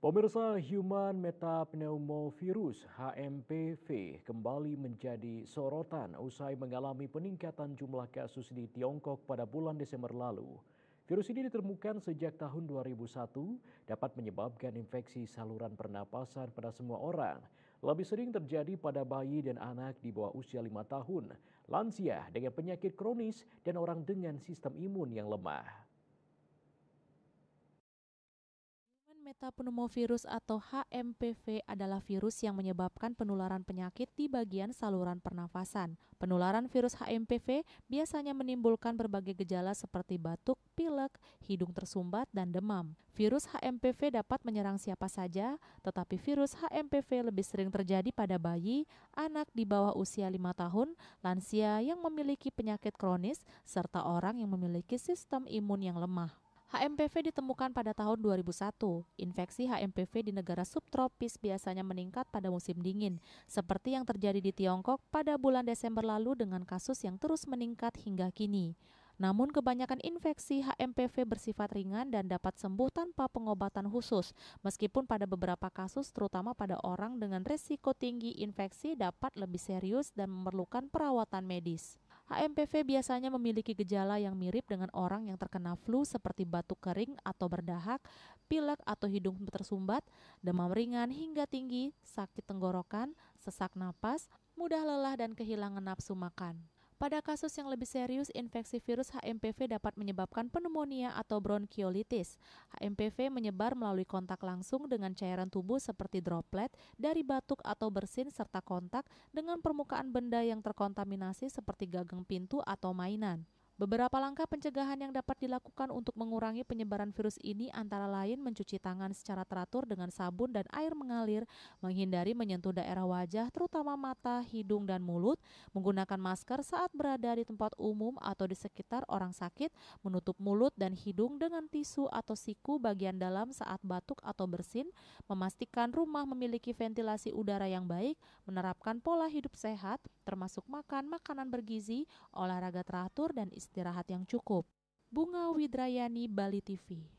Pemirsa, Human Metapneumovirus (HMPV) kembali menjadi sorotan usai mengalami peningkatan jumlah kasus di Tiongkok pada bulan Desember lalu. Virus ini ditemukan sejak tahun 2001, dapat menyebabkan infeksi saluran pernapasan pada semua orang. Lebih sering terjadi pada bayi dan anak di bawah usia 5 tahun, lansia dengan penyakit kronis, dan orang dengan sistem imun yang lemah. Human metapneumovirus atau HMPV adalah virus yang menyebabkan penularan penyakit di bagian saluran pernafasan. Penularan virus HMPV biasanya menimbulkan berbagai gejala seperti batuk, pilek, hidung tersumbat, dan demam. Virus HMPV dapat menyerang siapa saja, tetapi virus HMPV lebih sering terjadi pada bayi, anak di bawah usia 5 tahun, lansia yang memiliki penyakit kronis, serta orang yang memiliki sistem imun yang lemah. HMPV ditemukan pada tahun 2001. Infeksi HMPV di negara subtropis biasanya meningkat pada musim dingin, seperti yang terjadi di Tiongkok pada bulan Desember lalu dengan kasus yang terus meningkat hingga kini. Namun kebanyakan infeksi HMPV bersifat ringan dan dapat sembuh tanpa pengobatan khusus, meskipun pada beberapa kasus terutama pada orang dengan risiko tinggi infeksi dapat lebih serius dan memerlukan perawatan medis. HMPV biasanya memiliki gejala yang mirip dengan orang yang terkena flu seperti batuk kering atau berdahak, pilek atau hidung tersumbat, demam ringan hingga tinggi, sakit tenggorokan, sesak napas, mudah lelah dan kehilangan nafsu makan. Pada kasus yang lebih serius, infeksi virus HMPV dapat menyebabkan pneumonia atau bronkiolitis. HMPV menyebar melalui kontak langsung dengan cairan tubuh seperti droplet dari batuk atau bersin serta kontak dengan permukaan benda yang terkontaminasi seperti gagang pintu atau mainan. Beberapa langkah pencegahan yang dapat dilakukan untuk mengurangi penyebaran virus ini antara lain mencuci tangan secara teratur dengan sabun dan air mengalir, menghindari menyentuh daerah wajah terutama mata, hidung, dan mulut, menggunakan masker saat berada di tempat umum atau di sekitar orang sakit, menutup mulut dan hidung dengan tisu atau siku bagian dalam saat batuk atau bersin, memastikan rumah memiliki ventilasi udara yang baik, menerapkan pola hidup sehat, termasuk makan makanan bergizi, olahraga teratur, dan istirahat yang cukup. Bunga Widrayani, Bali TV.